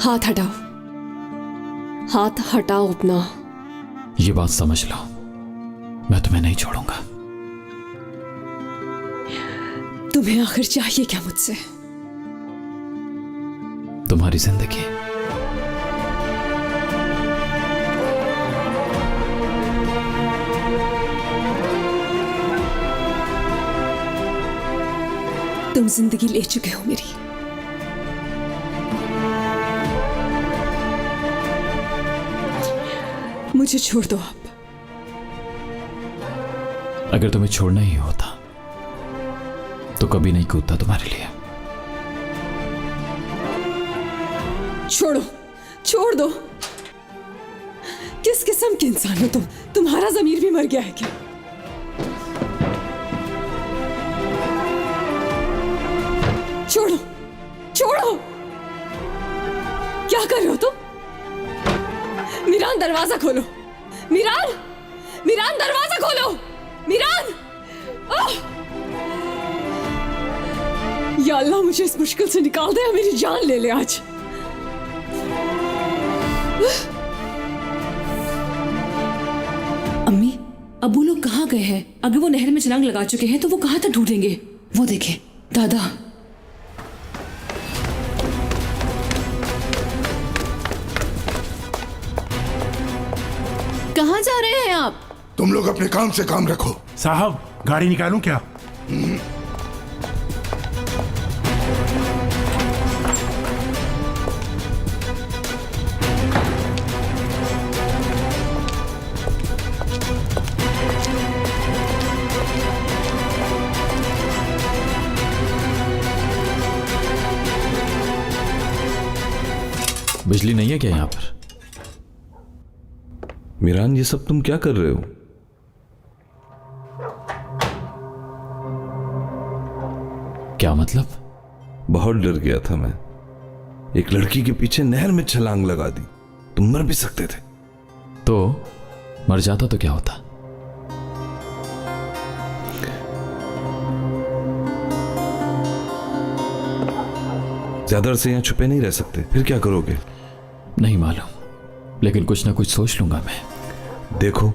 हाथ हटाओ, हाथ हटाओ अपना। ये बात समझ लो, मैं तुम्हें नहीं छोड़ूंगा। तुम्हें आखिर चाहिए क्या मुझसे? तुम्हारी जिंदगी। तुम जिंदगी ले चुके हो मेरी। मुझे छोड़ दो आप। अगर तुम्हें छोड़ना ही होता तो कभी नहीं कूदता तुम्हारे लिए। छोड़ो, छोड़ दो। किस किस्म के इंसान हो तुम? तुम्हारा जमीर भी मर गया है क्या? छोड़ो, छोड़ो। क्या कर रहे हो तुम? मीरान, दरवाजा खोलो। मीरान, मीरान, दरवाजा खोलो। मीरान! या अल्लाह, मुझे इस मुश्किल से निकाल दे, मेरी जान ले ले आज। अम्मी, अब वो लोग कहाँ गए हैं? अगर वो नहर में छलांग लगा चुके हैं तो वो कहाँ तक ढूंढेंगे? वो देखें। दादा, कहाँ जा रहे हैं आप? तुम लोग अपने काम से काम रखो। साहब, गाड़ी निकालूं क्या? बिजली नहीं है क्या यहां पर? मीरान, ये सब तुम क्या कर रहे हो? क्या मतलब? बहुत डर गया था मैं। एक लड़की के पीछे नहर में छलांग लगा दी। तुम मर भी सकते थे। तो मर जाता तो क्या होता? ज्यादा अरसे यहां छुपे नहीं रह सकते। फिर क्या करोगे? नहीं मालूम, लेकिन कुछ ना कुछ सोच लूंगा मैं। देखो,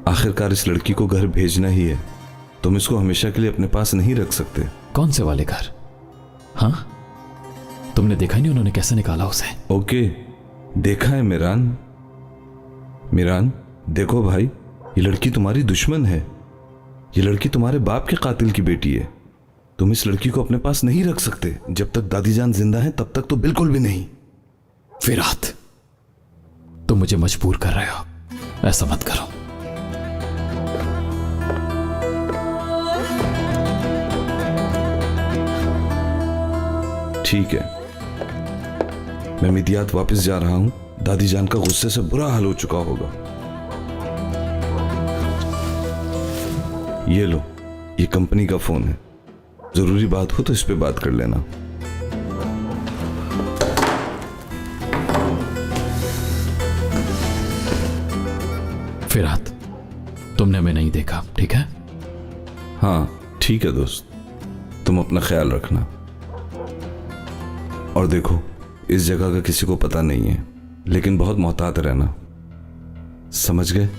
आखिरकार इस लड़की को घर भेजना ही है। तुम इसको हमेशा के लिए अपने पास नहीं रख सकते। कौन से वाले घर? हाँ, तुमने देखा नहीं उन्होंने कैसे निकाला उसे? ओके, देखा है मीरान। मीरान, देखो भाई, ये लड़की तुम्हारी दुश्मन है। ये लड़की तुम्हारे बाप के कातिल की बेटी है। तुम इस लड़की को अपने पास नहीं रख सकते। जब तक दादी जान जिंदा है तब तक तो बिल्कुल भी नहीं। फिरात, तुम मुझे मजबूर कर रहे हो। ऐसा मत करो। ठीक है, मैं मिदियात वापस जा रहा हूं। दादी जान का गुस्से से बुरा हाल हो चुका होगा। ये लो, ये कंपनी का फोन है। जरूरी बात हो तो इस पे बात कर लेना। फिरात, तुमने हमें नहीं देखा, ठीक है? हाँ ठीक है दोस्त, तुम अपना ख्याल रखना। और देखो, इस जगह का किसी को पता नहीं है, लेकिन बहुत मोहतात रहना, समझ गए?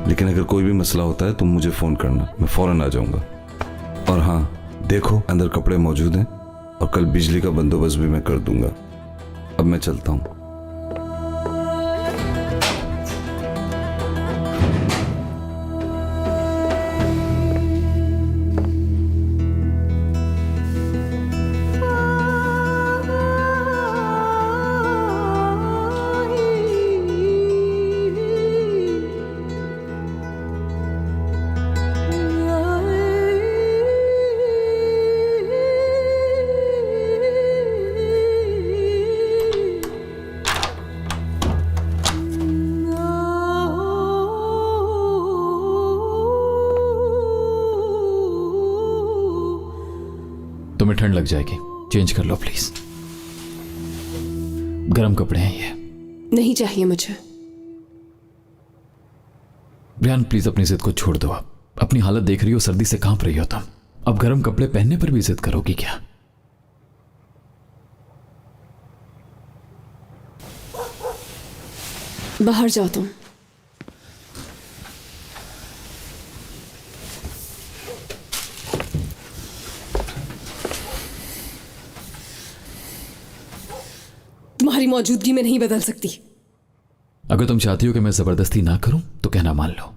लेकिन अगर कोई भी मसला होता है तुम मुझे फोन करना, मैं फौरन आ जाऊंगा। और हाँ, देखो अंदर कपड़े मौजूद हैं और कल बिजली का बंदोबस्त भी मैं कर दूंगा। अब मैं चलता हूं। तुम्हें ठंड लग जाएगी, चेंज कर लो प्लीज। गर्म कपड़े हैं ये। नहीं चाहिए मुझे। रियान प्लीज अपनी जिद को छोड़ दो। आप अपनी हालत देख रही हो, सर्दी से कांप रही हो तुम। अब गर्म कपड़े पहनने पर भी जिद करोगी क्या? बाहर जाओ तुम। तुम्हारी मौजूदगी में नहीं बदल सकती। अगर तुम चाहती हो कि मैं जबरदस्ती ना करूं तो कहना मान लो।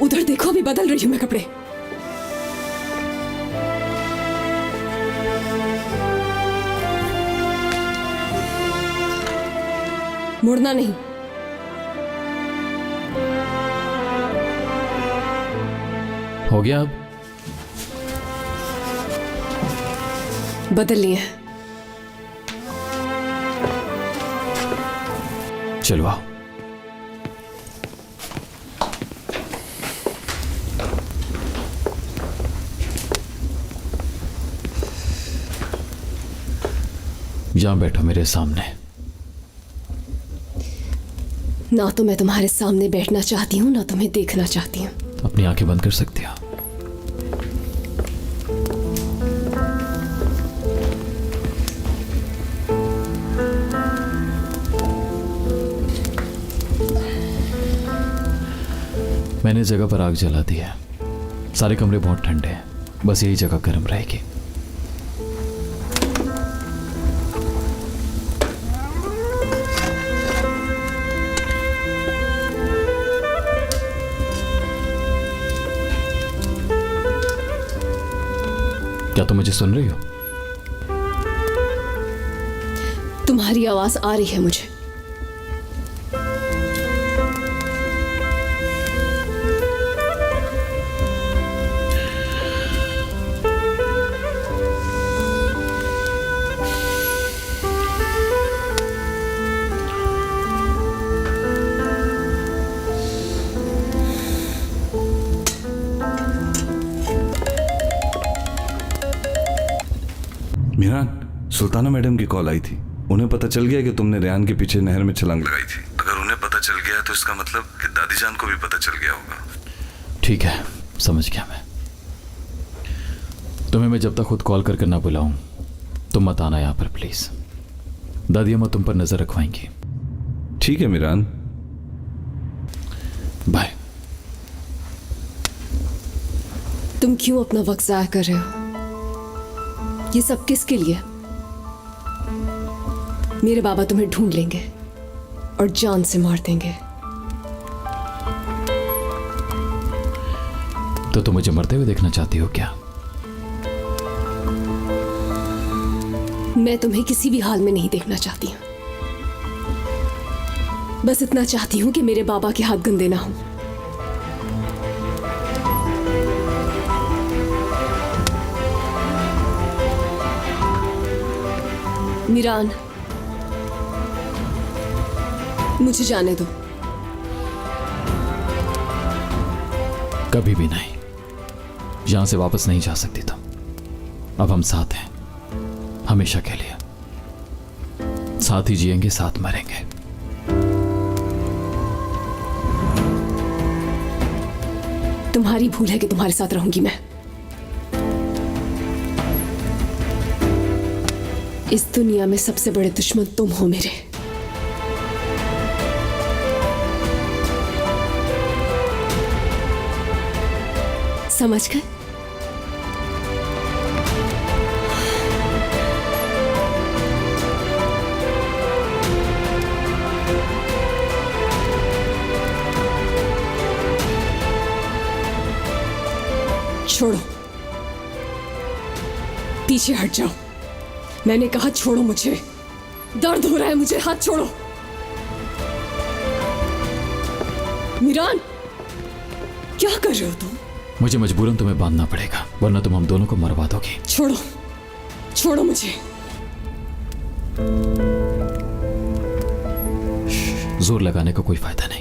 उधर देखो, अभी बदल रही हूं मैं कपड़े। मुड़ना नहीं। हो गया अब? बदल लिए हैं। चलो आओ। यहां बैठो मेरे सामने। ना तो मैं तुम्हारे सामने बैठना चाहती हूं, ना तुम्हें देखना चाहती हूं। अपनी आंखें बंद कर सकते हो। मैंने जगह पर आग जला दी है। सारे कमरे बहुत ठंडे हैं, बस यही जगह गर्म रहेगी। क्या तुम मुझे सुन रही हो? तुम्हारी आवाज आ रही है मुझे। मीरान, सुल्ताना मैडम की कॉल आई थी। उन्हें पता चल गया कि तुमने रेहान के पीछे नहर में छलांग लगाई थी। अगर उन्हें पता चल गया तो इसका मतलब कि दादी जान को भी पता चल गया होगा। ठीक है, समझ गया मैं। तुम्हें मैं जब तक खुद कॉल करके ना बुलाऊं तुम मत आना यहां पर प्लीज। दादी अम्मा तुम पर नजर रखवाएंगी। ठीक है मीरान। बाय। तुम क्यों अपना वक्त जाया कर रहे हो? ये सब किसके लिए? मेरे बाबा तुम्हें ढूंढ लेंगे और जान से मार देंगे। तो तुम मुझे मरते हुए देखना चाहती हो क्या? मैं तुम्हें किसी भी हाल में नहीं देखना चाहती हूं। बस इतना चाहती हूं कि मेरे बाबा के हाथ गंदे ना हो। मीरान, मुझे जाने दो। कभी भी नहीं। यहां से वापस नहीं जा सकती तुम। अब हम साथ हैं, हमेशा के लिए। साथ ही जिएंगे, साथ मरेंगे। तुम्हारी भूल है कि तुम्हारे साथ रहूंगी मैं। इस दुनिया में सबसे बड़े दुश्मन तुम हो मेरे। समझ गए? छोड़ो, पीछे हट जाओ। मैंने कहा छोड़ो मुझे। दर्द हो रहा है मुझे, हाथ छोड़ो। मीरान, क्या कर रहे हो तुम? मुझे मजबूरन तुम्हें बांधना पड़ेगा, वरना तुम हम दोनों को मरवा दोगी। छोड़ो, छोड़ो मुझे। जोर लगाने का कोई फायदा नहीं।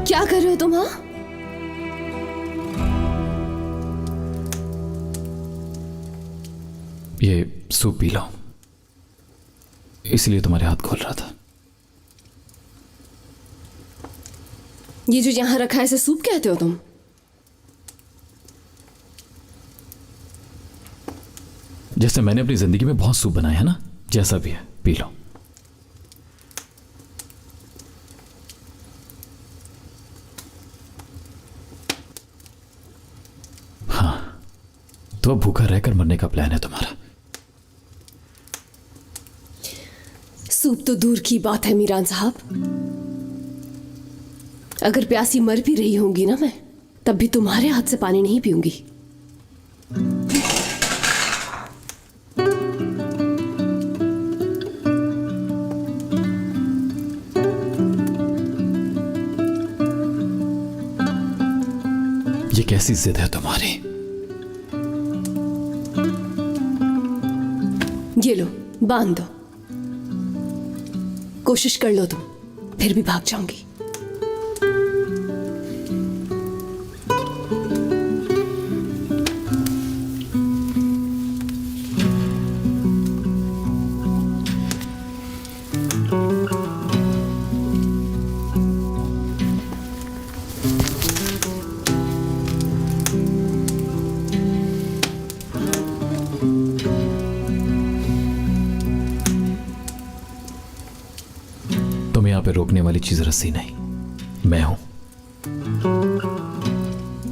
क्या कर रहे हो तुम? हाँ, ये सूप पी लो, इसलिए तुम्हारे हाथ खोल रहा था। ये जो यहां रखा है इसे सूप कहते हो तुम? जैसे मैंने अपनी जिंदगी में बहुत सूप बनाया है ना, जैसा भी है पी लो। हाँ, तो अब भूखा रहकर मरने का प्लान है तुम्हारा? सूप तो दूर की बात है मीरान साहब, अगर प्यासी मर भी रही होंगी ना मैं, तब भी तुम्हारे हाथ से पानी नहीं पीऊंगी। ये कैसी जिद है तुम्हारी? ये लो, बांध दो। कोशिश कर लो तुम, फिर भी भाग जाऊंगी। तुम्हें यहां पे रोकने वाली चीज रस्सी नहीं, मैं हूं।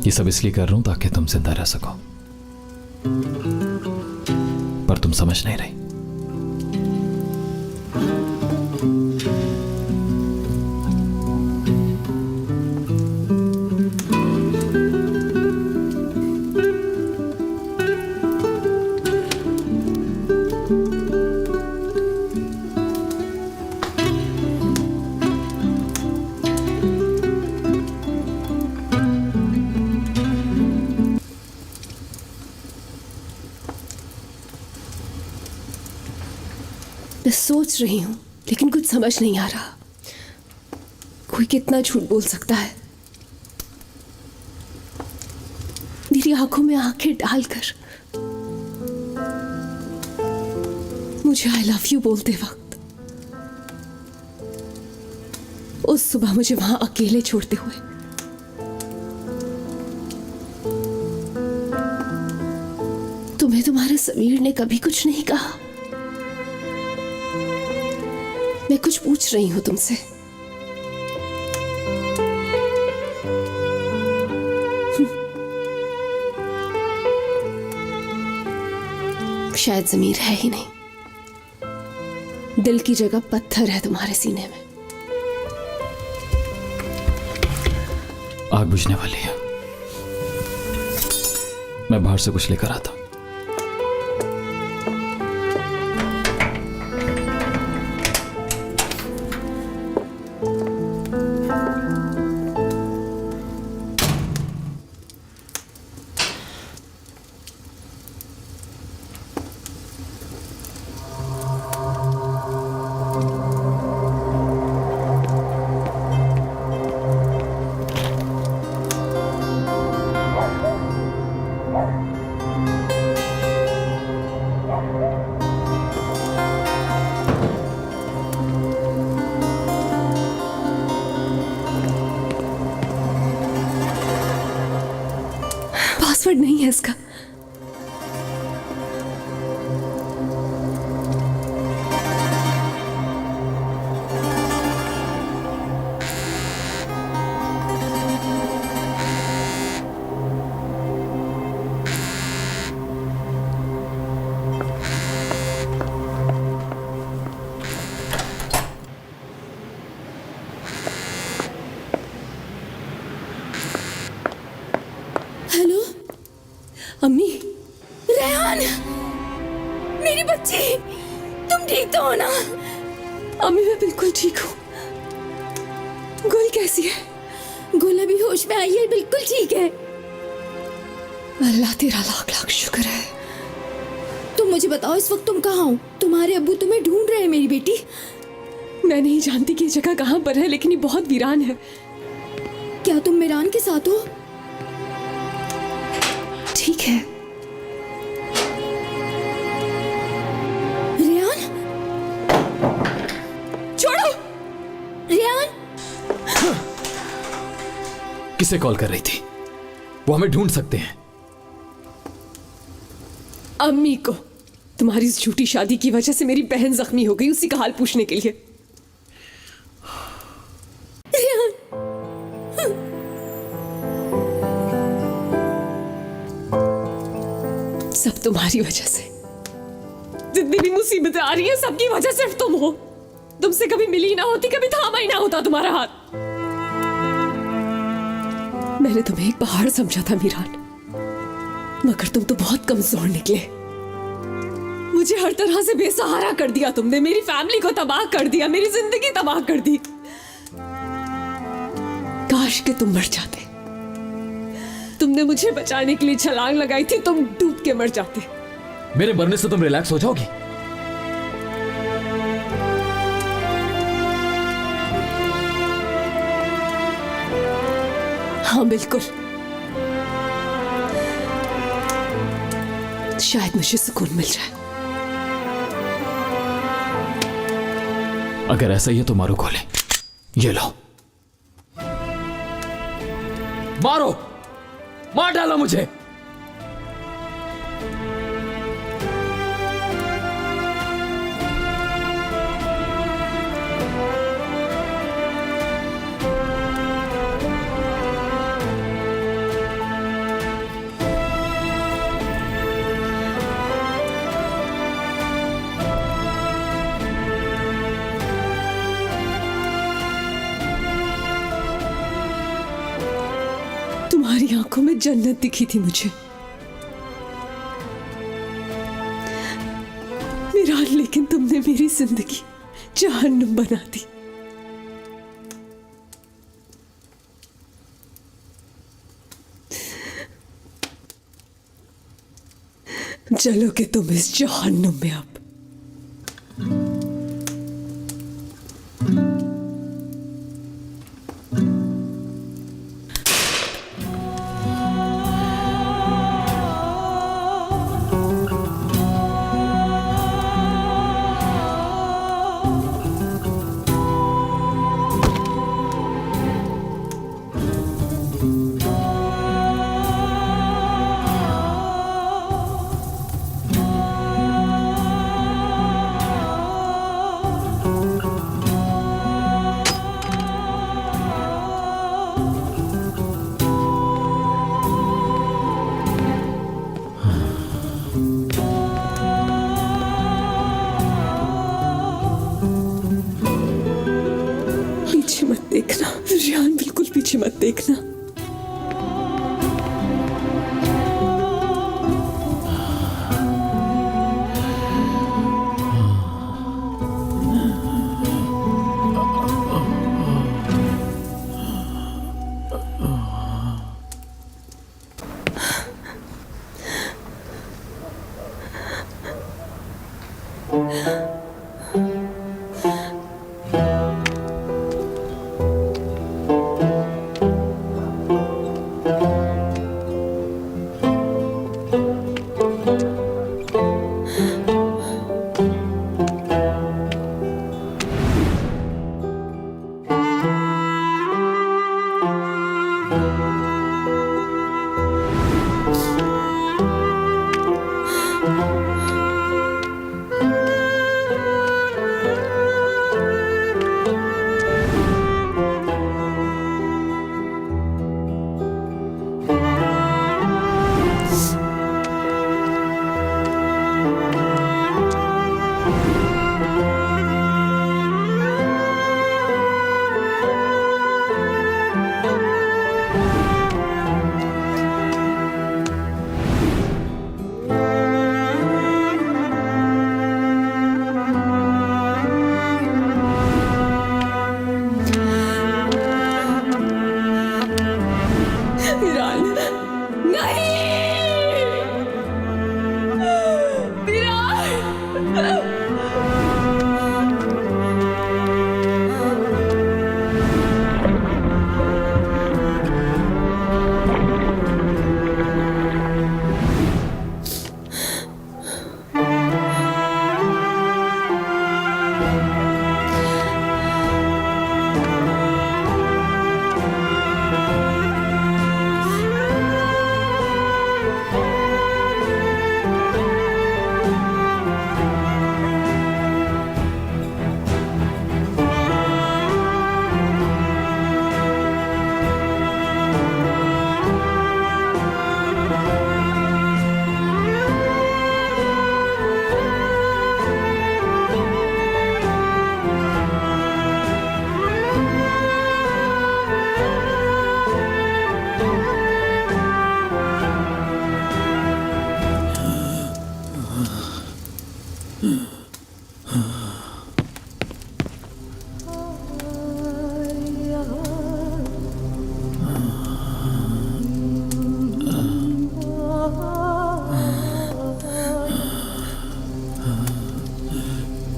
ये सब इसलिए कर रहा हूं ताकि तुम जिंदा रह सको, पर तुम समझ नहीं रही। मैं सोच रही हूं लेकिन कुछ समझ नहीं आ रहा, कोई कितना झूठ बोल सकता है? मेरी आंखों में आंखें डालकर मुझे आई लव यू बोलते वक्त, उस सुबह मुझे वहां अकेले छोड़ते हुए, तुम्हें तुम्हारे समीर ने कभी कुछ नहीं कहा? मैं कुछ पूछ रही हूं तुमसे, शायद ज़मीर है ही नहीं। दिल की जगह पत्थर है तुम्हारे सीने में। आग बुझने वाली है। मैं बाहर से कुछ लेकर आता हूं। पासवर्ड नहीं है इसका। हेलो अम्मी। रेहान, मेरी बच्ची, तुम ठीक तो हो ना? अम्मी मैं बिल्कुल ठीक हूँ। गुल कैसी है? गुल अभी होश में आई है, बिल्कुल ठीक है। अल्लाह तेरा लाख लाख शुक्र है। तुम मुझे बताओ इस वक्त तुम कहाँ हो? तुम्हारे अब्बू तुम्हें ढूंढ रहे हैं मेरी बेटी। मैं नहीं जानती कि ये जगह कहाँ पर है, लेकिन ये बहुत वीरान है। क्या तुम मीरान के साथ हो? ठीक है। रेहान, छोड़ो। रेहान, किसे कॉल कर रही थी? वो हमें ढूंढ सकते हैं। अम्मी को। तुम्हारी इस झूठी शादी की वजह से मेरी बहन जख्मी हो गई, उसी का हाल पूछने के लिए। रेहान, सब तुम्हारी वजह से। जितनी भी मुसीबतें आ रही हैं सबकी वजह सिर्फ तुम हो। तुमसे कभी मिली ना होती, कभी थामा ही ना होता तुम्हारा हाथ। मैंने तुम्हें एक पहाड़ समझा था मीरान, मगर तुम तो बहुत कमजोर निकले। मुझे हर तरह से बेसहारा कर दिया तुमने। मेरी फैमिली को तबाह कर दिया, मेरी जिंदगी तबाह कर दी। काश कि तुम मर जाते। तुमने मुझे बचाने के लिए छलांग लगाई थी, तुम डूब के मर जाते। मेरे मरने से तुम रिलैक्स हो जाओगी? हाँ बिल्कुल। शायद मुझे सुकून मिल जाए। अगर ऐसा ही है तो मारो गोली। ये लो, मारो, मार डालो मुझे। तुम्हारी आंखों में जन्नत दिखी थी मुझे मीरान, लेकिन तुमने मेरी जिंदगी जहन्नुम बना दी। जलोगे तुम इस जहन्नुम में अब। पीछे मत देखना।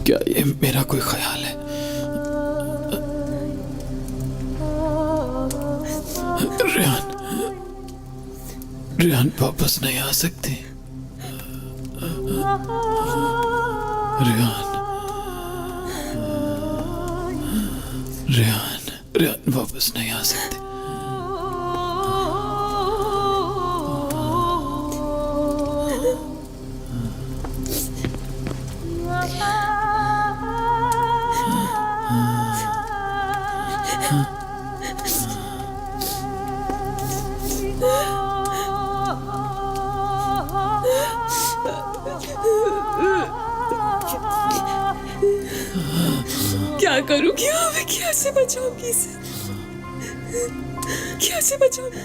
क्या ये मेरा कोई ख्याल है? रेहान वापस नहीं आ सकती। रेहान वापस नहीं आ सकती। क्या करूंगी? मैं कैसे बचाऊंगी इसे? कैसे बचाऊंगी?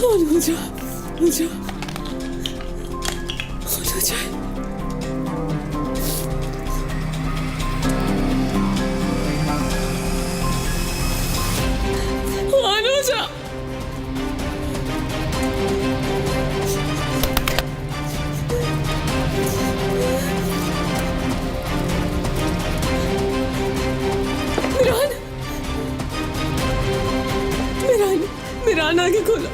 हो जा मिरान, आगे खोलो,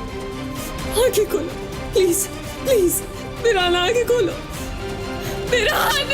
प्लीज मिरान, आगे खोलो। मिरान।